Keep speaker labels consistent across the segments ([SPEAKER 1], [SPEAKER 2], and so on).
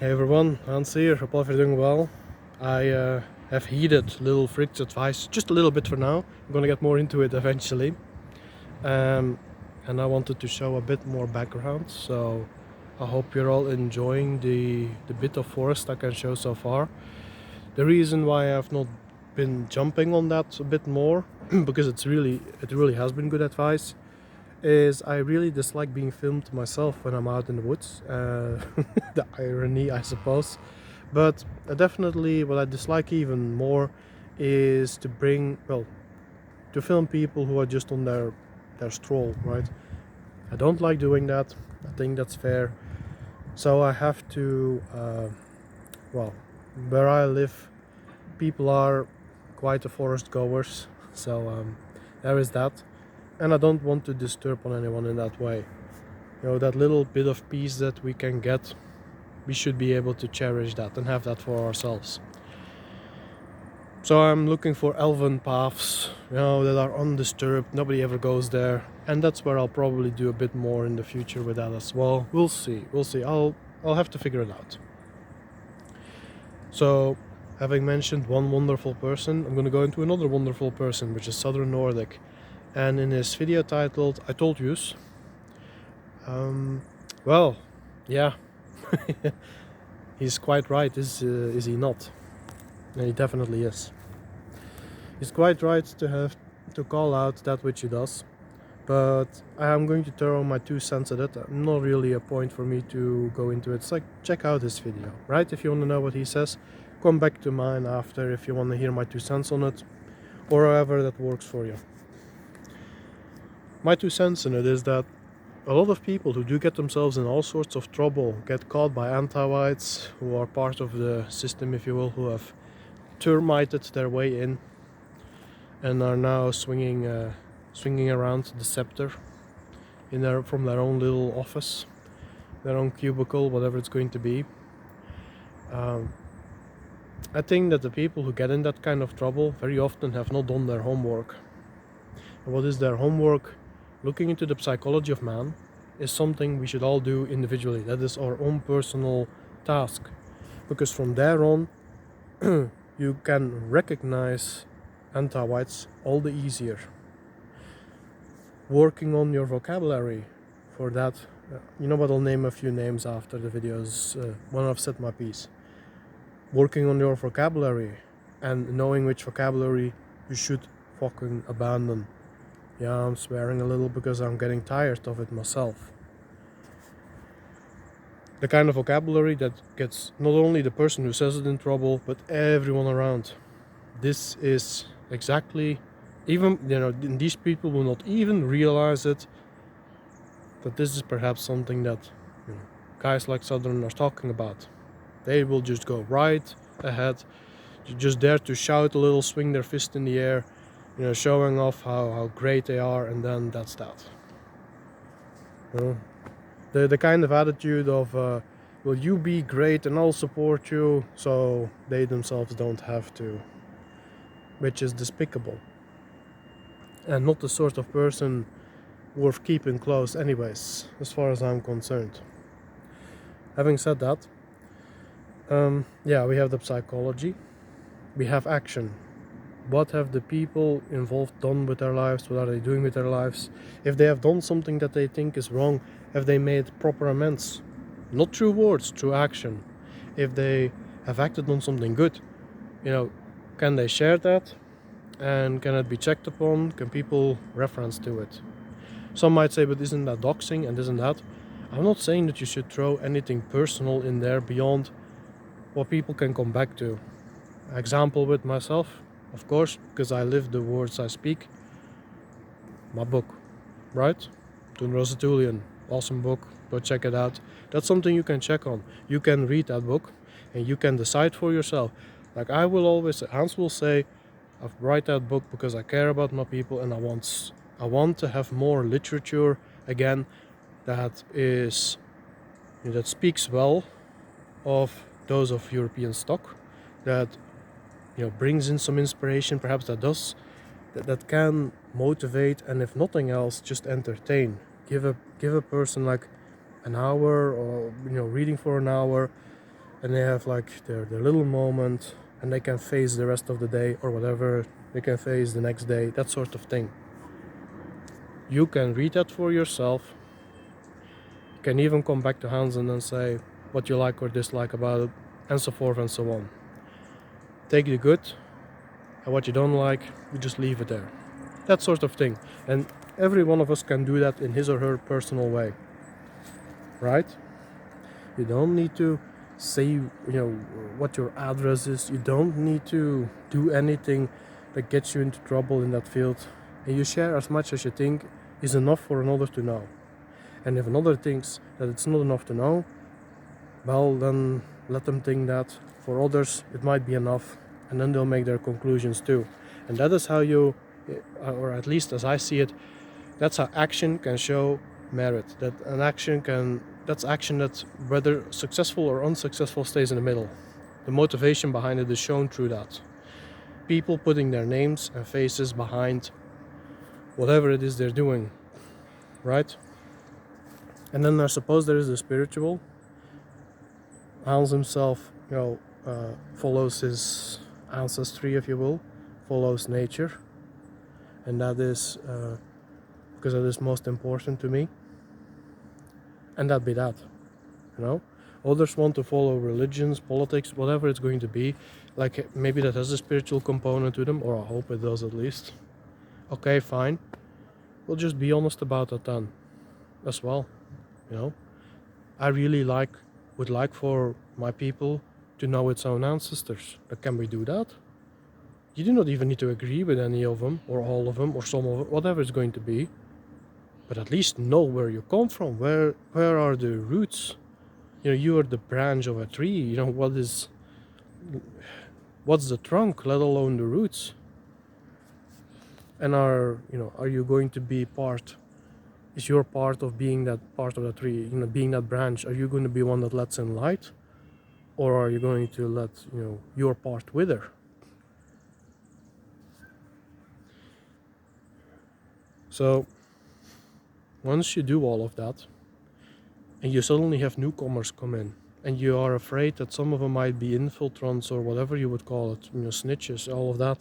[SPEAKER 1] Hey everyone, Hanz here. Hope you're doing well. I have heeded little Frick's advice just a little bit for now. I'm gonna get more into it eventually. Um, and I wanted to show a bit more background, so I hope you're all enjoying the bit of forest I can show so far. The reason why I've not been jumping on that a bit more, because it really has been good advice, is I really dislike being filmed myself when I'm out in the woods. The irony, I suppose. But definitely, what I dislike even more is to film people who are just on their stroll, right? I don't like doing that. I think that's fair. So I have to, where I live, people are quite the forest goers. So there is that. And I don't want to disturb on anyone in that way. That little bit of peace that we can get, we should be able to cherish that and have that for ourselves. So I'm looking for elven paths, that are undisturbed, nobody ever goes there, and that's where I'll probably do a bit more in the future with that as well. We'll see. I'll have to figure it out. So, having mentioned one wonderful person, I'm going to go into another wonderful person, which is Southern Nordic. And in his video titled "I Told Yous," well, yeah, he's quite right, is he not? And he definitely is. He's quite right to have to call out that which he does, but I am going to throw my 2 cents at it. Not really a point for me to go into it. It's like, check out his video, right? If you want to know what he says, come back to mine after if you want to hear my 2 cents on it, or however that works for you. My 2 cents in it is that a lot of people who do get themselves in all sorts of trouble, get caught by anti-whites who are part of the system, if you will, who have termited their way in and are now swinging around the scepter from their own little office, their own cubicle, whatever it's going to be. I think that the people who get in that kind of trouble very often have not done their homework. And what is their homework? Looking into the psychology of man is something we should all do individually. That is our own personal task, because from there on you can recognize anti-whites all the easier. Working on your vocabulary for that, but I'll name a few names after the videos when I've said my piece. Working on your vocabulary and knowing which vocabulary you should fucking abandon. Yeah, I'm swearing a little because I'm getting tired of it myself. The kind of vocabulary that gets not only the person who says it in trouble, but everyone around. This is exactly, even, these people will not even realize it, that this is perhaps something that guys like Southern are talking about. They will just go right ahead, just dare to shout a little, swing their fist in the air, showing off how great they are, and then that's that. The kind of attitude of, will you be great and I'll support you, so they themselves don't have to, which is despicable. And not the sort of person worth keeping close anyways, as far as I'm concerned. Having said that, we have the psychology, we have action. What have the people involved done with their lives? What are they doing with their lives? If they have done something that they think is wrong, have they made proper amends? Not through words, through action. If they have acted on something good, can they share that? And can it be checked upon? Can people reference to it? Some might say, but isn't that doxing and isn't that? I'm not saying that you should throw anything personal in there beyond what people can come back to. Example with myself, of course, because I live the words I speak. My book, right? Thunraz the Thulian, awesome book, go check it out. That's something you can check on. You can read that book and you can decide for yourself. Like Hanz will say, I write that book because I care about my people and I want to have more literature again that speaks well of those of European stock, that brings in some inspiration, perhaps that can motivate, and if nothing else, just entertain. Give a person like an hour, or reading for an hour, and they have like their little moment, and they can face the rest of the day or whatever, they can face the next day, that sort of thing. You can read that for yourself. You can even come back to Hanz and then say what you like or dislike about it, and so forth and so on. Take the good, and what you don't like, you just leave it there. That sort of thing. And every one of us can do that in his or her personal way. Right? You don't need to say, what your address is. You don't need to do anything that gets you into trouble in that field. And you share as much as you think is enough for another to know. And if another thinks that it's not enough to know, well, then let them think that. For others, it might be enough, and then they'll make their conclusions too. And that is how you, or at least as I see it, that's how action can show merit. That's action that, whether successful or unsuccessful, stays in the middle. The motivation behind it is shown through that. People putting their names and faces behind whatever it is they're doing, right? And then I suppose there is the spiritual. Hanz himself, follows his ancestry, if you will, follows nature, and that is because that is most important to me. And that be that, Others want to follow religions, politics, whatever it's going to be. Like maybe that has a spiritual component to them, or I hope it does at least. Okay, fine. We'll just be honest about that then, as well. I really would like for my people to know its own ancestors. But can we do that? You do not even need to agree with any of them, or all of them, or some of them, whatever it's going to be. But at least know where you come from. Where are the roots? You are the branch of a tree. What's the trunk, let alone the roots? And are you going to be part? Is your part of being that part of the tree, being that branch? Are you going to be one that lets in light, or are you going to let your part wither? So once you do all of that, and you suddenly have newcomers come in, and you are afraid that some of them might be infiltrants or whatever you would call it, snitches, all of that.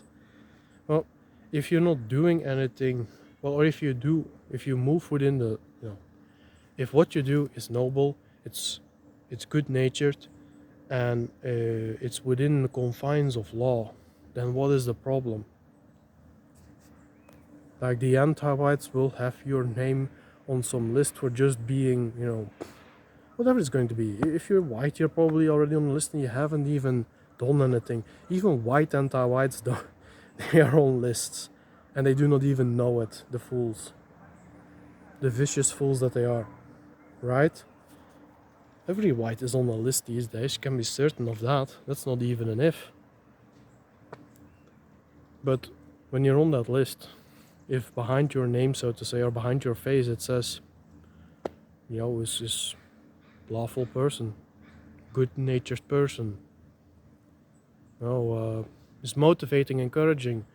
[SPEAKER 1] Well, if you're not doing anything, or if you move within the, if what you do is noble, it's good-natured, and it's within the confines of law, then what is the problem? Like the anti-whites will have your name on some list for just being, whatever it's going to be. If you're white, you're probably already on the list and you haven't even done anything. Even white anti-whites, they are on lists, and they do not even know it, the fools. The vicious fools that they are, right? Every white is on a list these days, you can be certain of that. That's not even an if. But when you're on that list, if behind your name, so to say, or behind your face, it says, is this lawful person, good-natured person, is motivating, encouraging,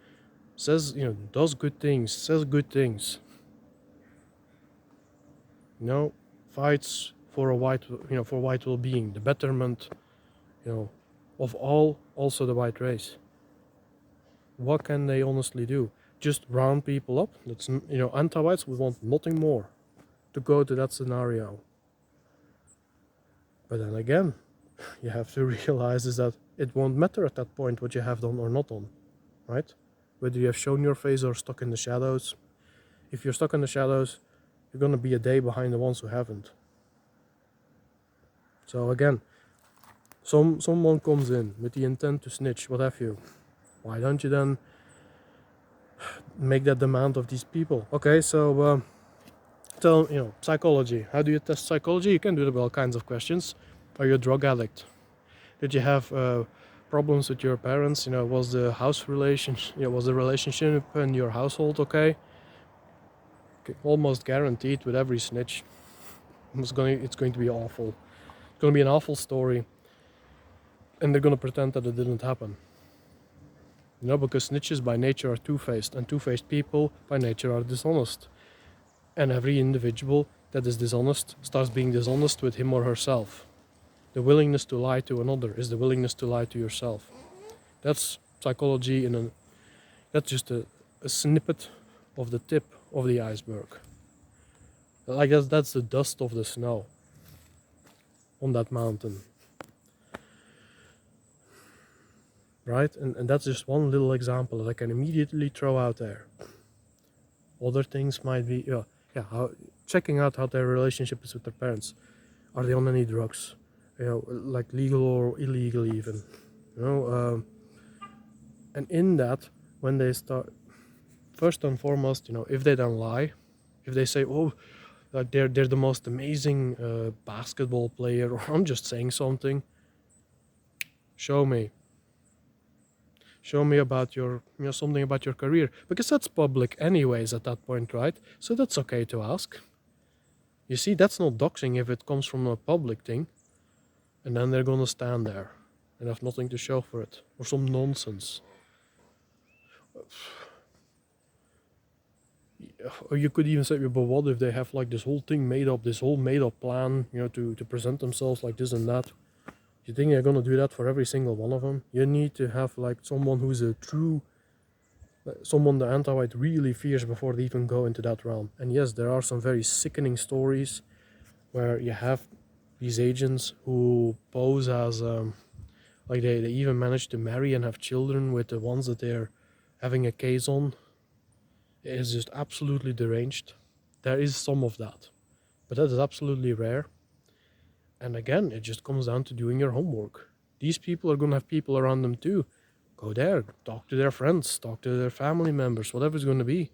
[SPEAKER 1] says, does good things, says good things, fights for for white well-being, the betterment, of all, also the white race. What can they honestly do? Just round people up? That's, anti-whites would want nothing more to go to that scenario. But then again, you have to realize is that it won't matter at that point what you have done or not done, right? Whether you have shown your face or stuck in the shadows. If you're stuck in the shadows, you're gonna be a day behind the ones who haven't. So again, someone comes in with the intent to snitch, what have you. Why don't you then make that demand of these people? Okay, so psychology. How do you test psychology? You can do it with all kinds of questions. Are you a drug addict? Did you have problems with your parents? Was the was the relationship in your household okay? Almost guaranteed with every snitch, it's going to be awful. It's going to be an awful story, and they're going to pretend that it didn't happen. Because snitches by nature are two-faced, and two-faced people by nature are dishonest. And every individual that is dishonest starts being dishonest with him or herself. The willingness to lie to another is the willingness to lie to yourself. That's psychology that's just a snippet of the tip of the iceberg. I guess that's the dust of the snow on that mountain. Right? And that's just one little example that I can immediately throw out there. Other things might be, checking out how their relationship is with their parents. Are they on any drugs? Like legal or illegal even. And in that, when they start, first and foremost, if they don't lie, if they say, oh, like they're the most amazing basketball player, or I'm just saying something, show me about your something about your career, because that's public anyways at that point, right? So that's okay to ask. You see, that's not doxing if it comes from a public thing, and then they're gonna stand there and have nothing to show for it, or some nonsense. Or you could even say, but what if they have like this whole thing made up, this whole made up plan, to present themselves like this and that? You think they're gonna do that for every single one of them? You need to have like someone who's someone the anti-white really fears before they even go into that realm. And yes, there are some very sickening stories where you have these agents who pose as like they even manage to marry and have children with the ones that they're having a case on. It is just absolutely deranged. There is some of that, but that is absolutely rare. And again, it just comes down to doing your homework. These people are going to have people around them too. Go there, talk to their friends, talk to their family members, whatever it's going to be.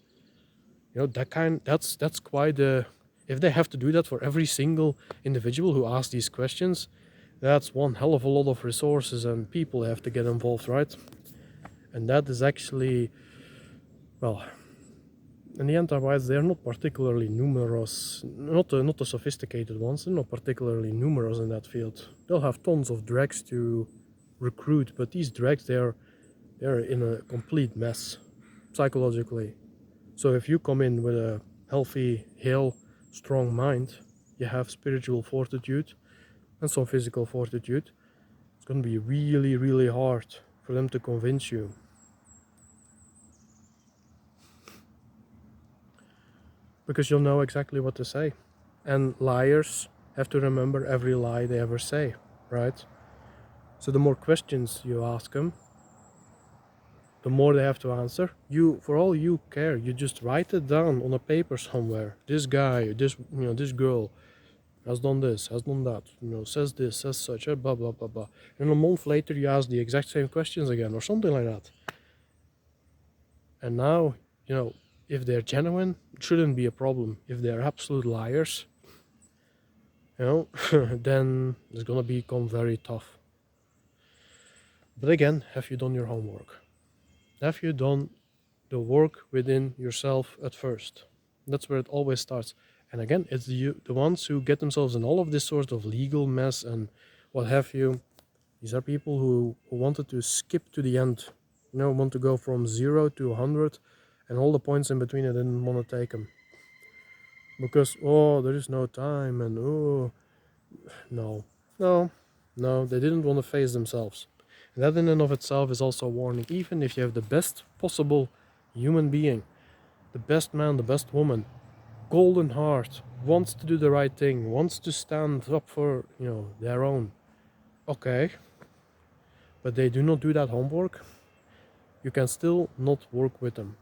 [SPEAKER 1] That's quite a... If they have to do that for every single individual who asks these questions, that's one hell of a lot of resources and people have to get involved, right? And that is actually, well, and the anti-whites, they're not particularly numerous, not the sophisticated ones, they're not particularly numerous in that field. They'll have tons of dregs to recruit, but these dregs, they're in a complete mess, psychologically. So if you come in with a healthy, hale, strong mind, you have spiritual fortitude and some physical fortitude, it's going to be really, really hard for them to convince you. Because you'll know exactly what to say. And liars have to remember every lie they ever say, right? So the more questions you ask them, the more they have to answer. For all you care, you just write it down on a paper somewhere. This guy, this girl has done this, has done that, says this, says such, blah, blah, blah, blah. And a month later you ask the exact same questions again, or something like that. And now, if they're genuine, it shouldn't be a problem. If they're absolute liars, then it's gonna become very tough. But again, have you done your homework? Have you done the work within yourself at first? That's where it always starts. And again, it's the ones who get themselves in all of this sort of legal mess and what have you. These are people who wanted to skip to the end, want to go from 0 to 100, and all the points in between, I didn't want to take them. Because, there is no time, and no, they didn't want to face themselves. And that in and of itself is also a warning. Even if you have the best possible human being, the best man, the best woman, golden heart, wants to do the right thing, wants to stand up for, their own. Okay. But they do not do that homework, you can still not work with them.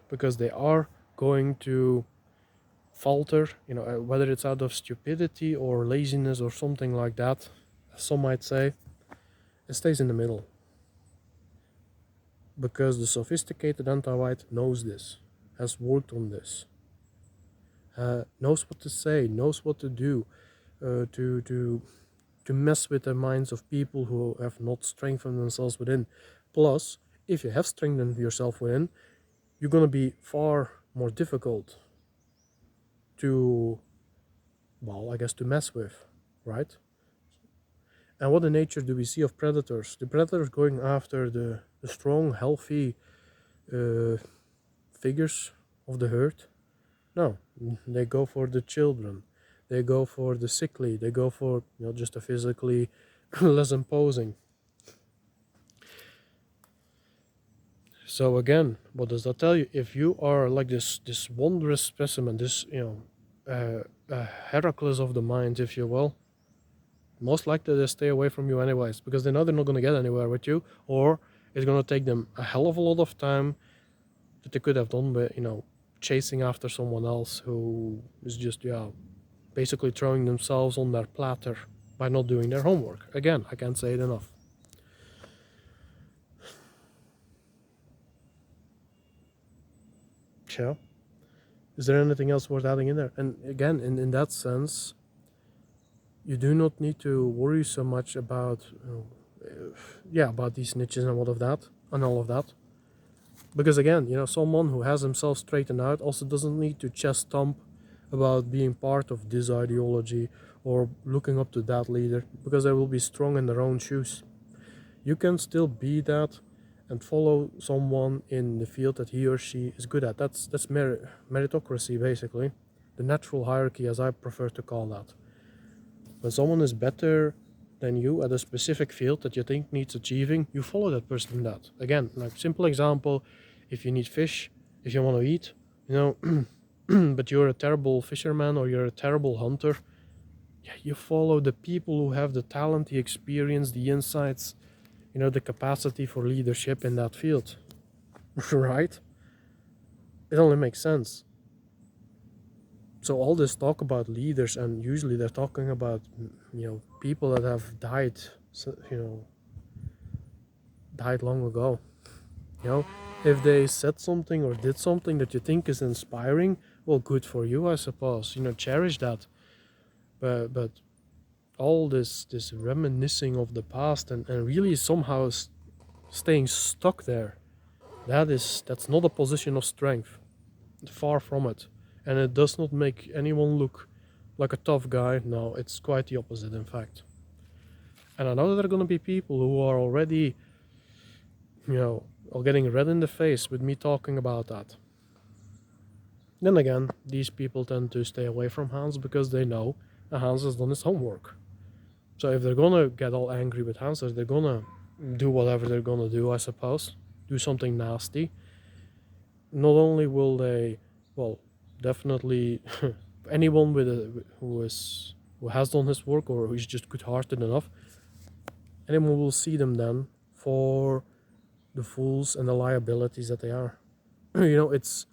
[SPEAKER 1] Because they are going to falter, whether it's out of stupidity or laziness or something like that, some might say. It stays in the middle. Because the sophisticated anti-white knows this, has worked on this, knows what to say, knows what to do, to mess with the minds of people who have not strengthened themselves within. Plus, if you have strengthened yourself within, you're going to be far more difficult to mess with, right? And what in nature do we see of predators? The predators going after the strong, healthy figures of the herd? No, they go for the children. They go for the sickly. They go for, you know, just a physically less imposing. So again, what does that tell you? If you are like this wondrous specimen, this, you know, Heracles of the mind, if you will, most likely they stay away from you anyways, because they know they're not going to get anywhere with you, or it's going to take them a hell of a lot of time that they could have done with, you know, chasing after someone else who is just, yeah, basically throwing themselves on their platter by not doing their homework. Again, I can't say it enough. Yeah. Is there anything else worth adding in there? And again, in that sense, you do not need to worry so much about, about these niches and all of that. Because again, you know, someone who has himself straightened out also doesn't need to chest thump about being part of this ideology or looking up to that leader, because they will be strong in their own shoes. You can still be that and follow someone in the field that he or she is good at. That's meritocracy, basically. The natural hierarchy, as I prefer to call that. When someone is better than you at a specific field that you think needs achieving, you follow that person in that. Again, like simple example, if you need fish, if you want to eat, you know, but you're a terrible fisherman or you're a terrible hunter, yeah, you follow the people who have the talent, the experience, the insights, you know, the capacity for leadership in that field. Right? It only makes sense. So all this talk about leaders, and usually they're talking about, you know, people that have died, you know, died long ago. You know, if they said something or did something that you think is inspiring, well, good for you, I suppose. You know, cherish that. But all this reminiscing of the past and really somehow staying stuck there, that's not a position of strength. Far from it. And it does not make anyone look like a tough guy. No, it's quite the opposite, in fact. And I know that there are going to be people who are already, you know, are getting red in the face with me talking about that. Then again, these people tend to stay away from Hanz because they know that Hanz has done his homework. So if they're gonna get all angry with Hanz, they're gonna do whatever they're gonna do, I suppose. Do something nasty. Not only will they, well, definitely anyone who has done his work or who is just good-hearted enough, anyone will see them then for the fools and the liabilities that they are. You know, it's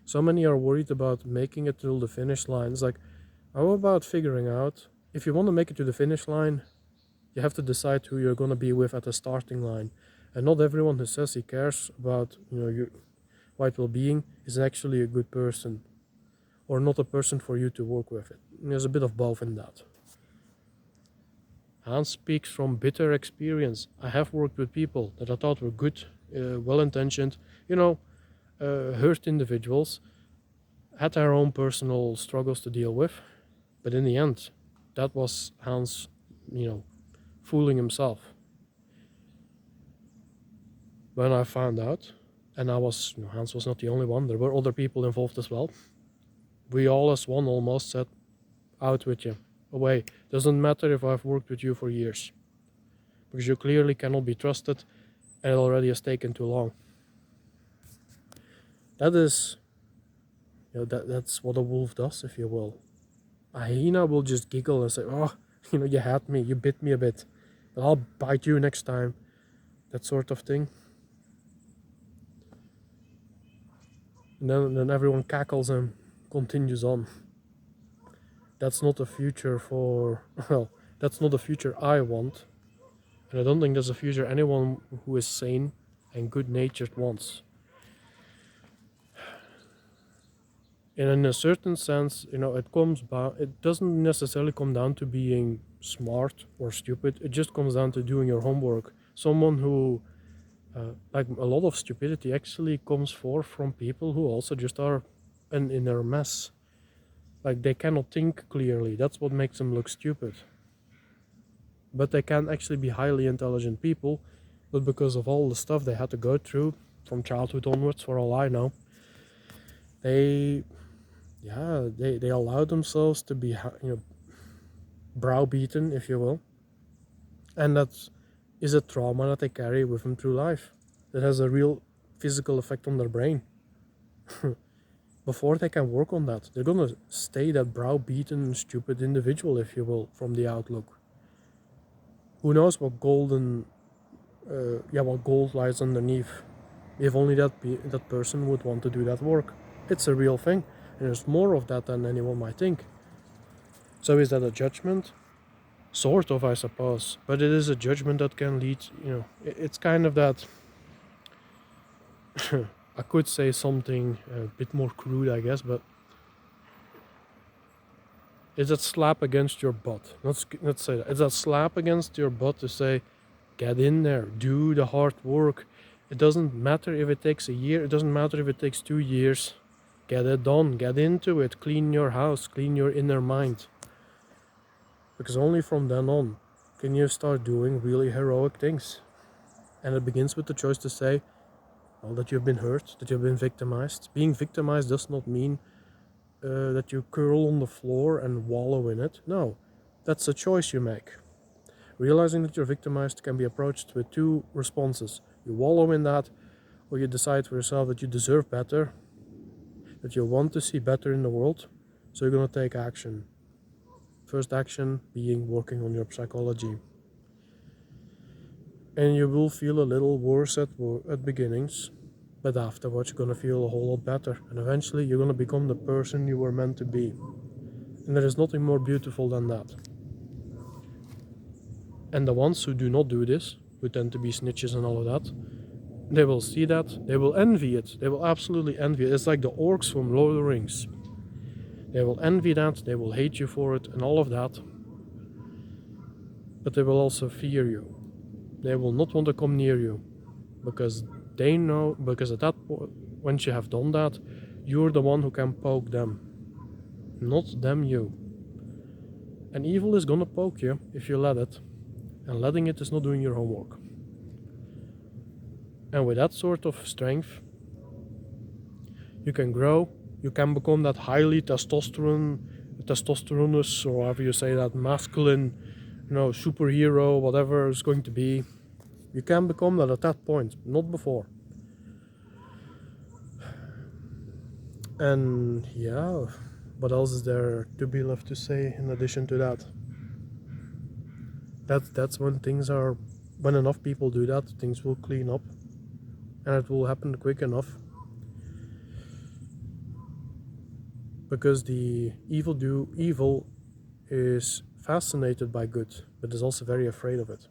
[SPEAKER 1] so many are worried about making it till the finish line. It's like, how about figuring out if you want to make it to the finish line, you have to decide who you're going to be with at the starting line. And not everyone who says he cares about, you know, your white well-being is actually a good person, or not a person for you to work with. There's a bit of both in that. Hanz speaks from bitter experience. I have worked with people that I thought were good, well-intentioned, you know, hurt individuals, had their own personal struggles to deal with, but in the end, that was Hanz, you know, fooling himself. When I found out, and Hanz was not the only one, there were other people involved as well. We all as one almost said, out with you, away. Doesn't matter if I've worked with you for years, because you clearly cannot be trusted and it already has taken too long. That is, you know, that's what a wolf does, if you will. A hyena will just giggle and say, oh, you know, you had me, you bit me a bit, but I'll bite you next time. That sort of thing. And then everyone cackles and continues on. That's not a future that's not a future I want. And I don't think that's a future anyone who is sane and good-natured wants. And in a certain sense, you know, it doesn't necessarily come down to being smart or stupid. It just comes down to doing your homework. Someone who, like a lot of stupidity actually comes forth from people who also just are an inner mess. Like they cannot think clearly. That's what makes them look stupid. But they can actually be highly intelligent people, but because of all the stuff they had to go through from childhood onwards, for all I know, they yeah, they allow themselves to be, browbeaten, if you will, and that is a trauma that they carry with them through life. That has a real physical effect on their brain. Before they can work on that, they're gonna stay that browbeaten, stupid individual, if you will, from the outlook. Who knows what what gold lies underneath? If only that person would want to do that work. It's a real thing, and there's more of that than anyone might think. So is that a judgment? Sort of, I suppose, but it is a judgment that can lead. It's kind of that. I could say something a bit more crude, I guess, but it's that slap against your butt. Let's say that. It's that slap against your butt to say, get in there, do the hard work. It doesn't matter if it takes a year, it doesn't matter if it takes 2 years. Get it done, get into it, clean your house, clean your inner mind. Because only from then on can you start doing really heroic things. And it begins with the choice to say, well, that you've been hurt, that you've been victimized. Being victimized does not mean that you curl on the floor and wallow in it. No, that's a choice you make. Realizing that you're victimized can be approached with two responses. You wallow in that, or you decide for yourself that you deserve better, that you want to see better in the world, so you're going to take action. First action being working on your psychology. And you will feel a little worse at beginnings, but afterwards you're going to feel a whole lot better, and eventually you're going to become the person you were meant to be. And there is nothing more beautiful than that. And the ones who do not do this, who tend to be snitches and all of that, they will see that, they will envy it, they will absolutely envy it. It's like the orcs from Lord of the Rings. They will envy that, they will hate you for it and all of that, but they will also fear you. They will not want to come near you, because they know, because at that point, once you have done that, you're the one who can poke them, not them you. And evil is gonna poke you if you let it, and letting it is not doing your homework. And with that sort of strength, you can grow, you can become that highly testosteronous, or however you say that, masculine, superhero, whatever it's going to be. You can become that at that point, not before. And yeah, what else is there to be left to say in addition to that? That's when when enough people do that, things will clean up, and it will happen quick enough. Because the evil is fascinated by good, but is also very afraid of it.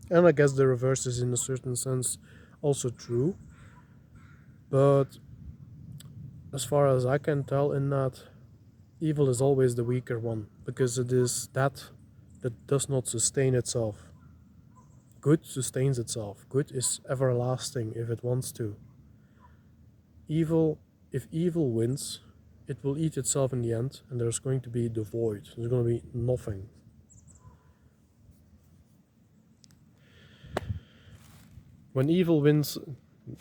[SPEAKER 1] And I guess the reverse is in a certain sense also true. But as far as I can tell in that, evil is always the weaker one, because it is that does not sustain itself. Good sustains itself. Good is everlasting if it wants to. If evil wins, it will eat itself in the end, and there's going to be the void. There's going to be nothing. When evil wins,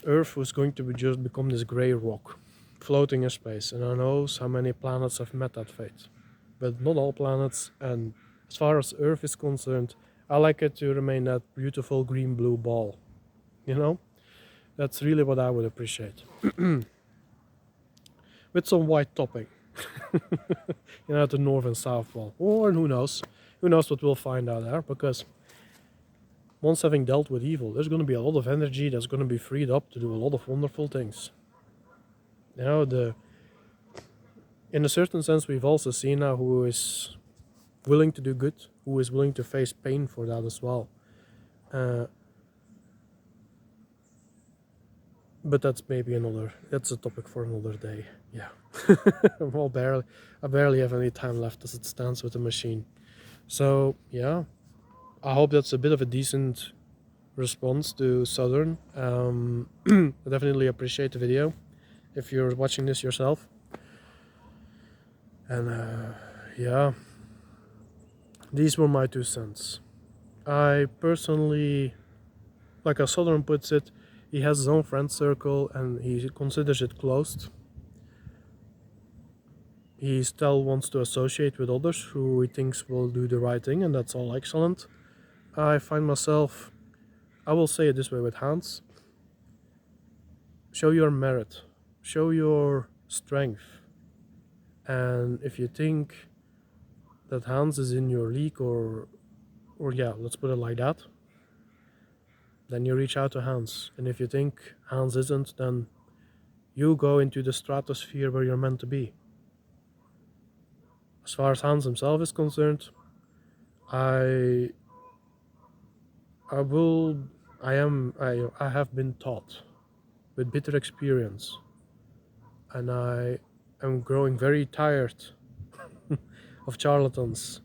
[SPEAKER 1] Earth was going to just become this grey rock, floating in space, and who knows how many planets have met that fate. But not all planets, and as far as Earth is concerned, I like it to remain that beautiful green-blue ball. That's really what I would appreciate. With some white topping. The north and south pole. Or who knows? Who knows what we'll find out there, because once having dealt with evil, there's going to be a lot of energy that's going to be freed up to do a lot of wonderful things. In a certain sense, we've also seen now who is willing to do good, who is willing to face pain for that as well. But that's a topic for another day. Yeah. I barely have any time left as it stands with the machine. So, yeah. I hope that's a bit of a decent response to Southern. I definitely appreciate the video if you're watching this yourself. And yeah, these were my 2 cents. I personally, like as Southern puts it, he has his own friend circle and he considers it closed. He still wants to associate with others who he thinks will do the right thing, and that's all excellent. I find myself, I will say it this way with Hanz: show your merit, show your strength, and if you think that Hanz is in your league, or yeah, let's put it like that, then you reach out to Hanz. And if you think Hanz isn't, then you go into the stratosphere where you're meant to be. As far as Hanz himself is concerned, I I will I have been taught with bitter experience, and I am growing very tired of charlatans,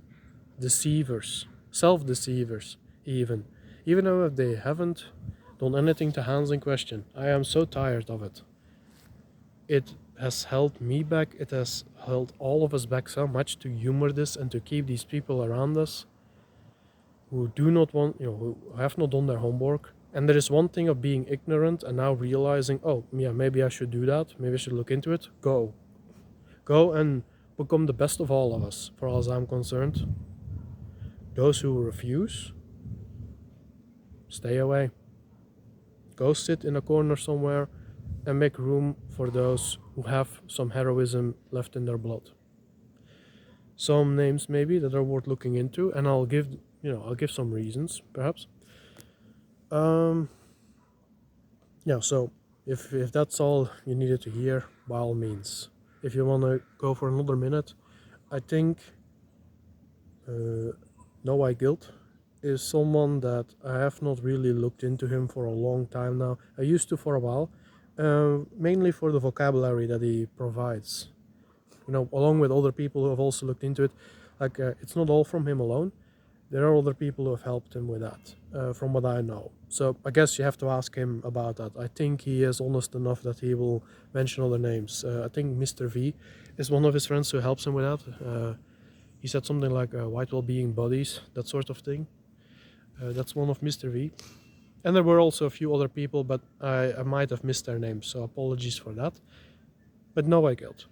[SPEAKER 1] deceivers, self-deceivers, even though if they haven't done anything to Hanz in question. I am so tired of it. It has held me back, it has held all of us back so much to humor this and to keep these people around us who do not want, who have not done their homework. And there is one thing of being ignorant and now realizing, oh yeah, maybe I should do that, maybe I should look into it. Go and become the best of all of us, for as I'm concerned. Those who refuse, stay away. Go sit in a corner somewhere and make room for those who have some heroism left in their blood. Some names maybe that are worth looking into, and I'll give some reasons perhaps. Yeah, so if that's all you needed to hear, by all means. If you want to go for another minute, I think No I Guilt is someone that I have not really looked into him for a long time now. I used to for a while, mainly for the vocabulary that he provides. Along with other people who have also looked into it. Like, it's not all from him alone. There are other people who have helped him with that, from what I know. So I guess you have to ask him about that. I think he is honest enough that he will mention other names. I think Mr. V is one of his friends who helps him with that. He said something like white well-being bodies, that sort of thing. That's one of Mr. V. And there were also a few other people, but I might have missed their names, so apologies for that. But No I Guilt.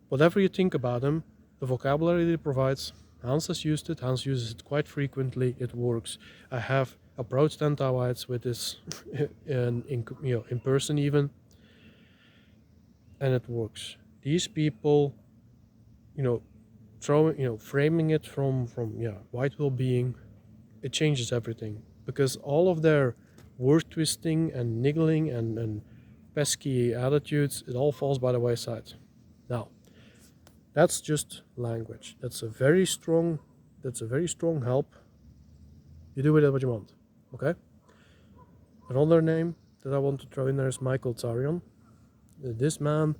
[SPEAKER 1] Whatever you think about him, the vocabulary that he provides, Hanz has used it. Hanz uses it quite frequently. It works. I have approached Antawites with this in person even, and it works. These people, framing it from white well-being, it changes everything, because all of their word twisting and niggling and pesky attitudes, it all falls by the wayside. Now, that's just language. That's a very strong help. You do with it what you want. Okay? Another name that I want to throw in there is Michael Tsarion. This man,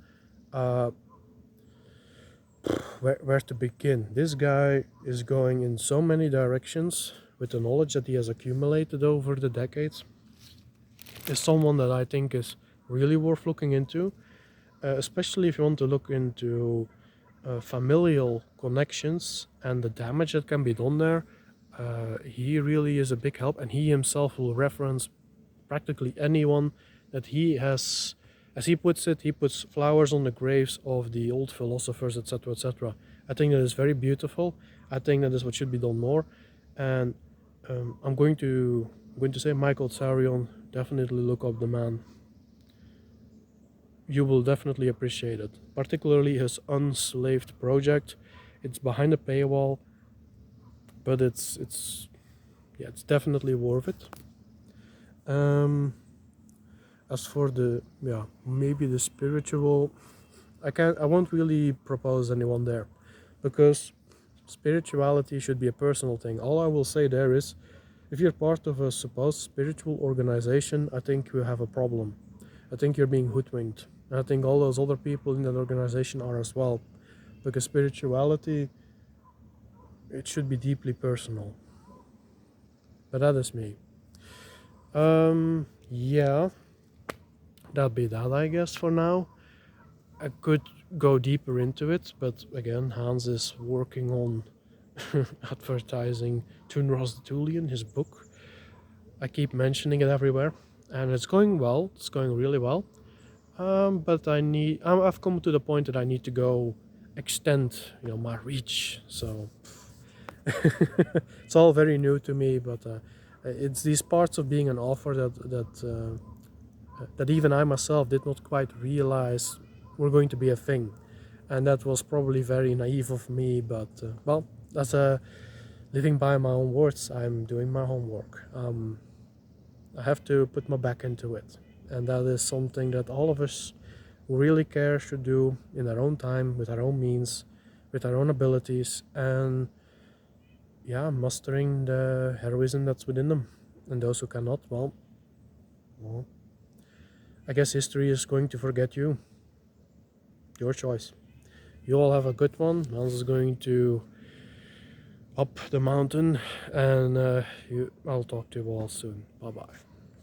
[SPEAKER 1] where to begin? This guy is going in so many directions with the knowledge that he has accumulated over the decades. Is someone that I think is really worth looking into, especially if you want to look into familial connections and the damage that can be done there. He really is a big help, and he himself will reference practically anyone that he has. As he puts it, he puts flowers on the graves of the old philosophers, etc., etc. I think that is very beautiful. I think that is what should be done more. And I'm going to say Michael Tsarion. Definitely look up the man. You will definitely appreciate it, particularly his Unslaved project. It's behind a paywall, but it's definitely worth it. As for the maybe the spiritual, I won't really propose anyone there, because spirituality should be a personal thing. All I will say there is, if you're part of a supposed spiritual organization, I think you have a problem. I think you're being hoodwinked. And I think all those other people in that organization are as well. Because spirituality, it should be deeply personal. But that is me. Yeah. That'll be that, I guess, for now. I could go deeper into it, but again, Hanz is working on advertising Thunraz the Thulian, his book. I keep mentioning it everywhere, and it's going well. It's going really well. But I've come to the point that I need to go extend, my reach. So it's all very new to me, but it's these parts of being an author that even I myself did not quite realize were going to be a thing, and that was probably very naive of me. But well, that's living by my own words. I'm doing my homework. I have to put my back into it, and that is something that all of us who really care should do in our own time, with our own means, with our own abilities, and yeah, mustering the heroism that's within them. And those who cannot, well, I guess history is going to forget you. Your choice. You all have a good one. Hanz is going to up the mountain, and I'll talk to you all soon. Bye bye.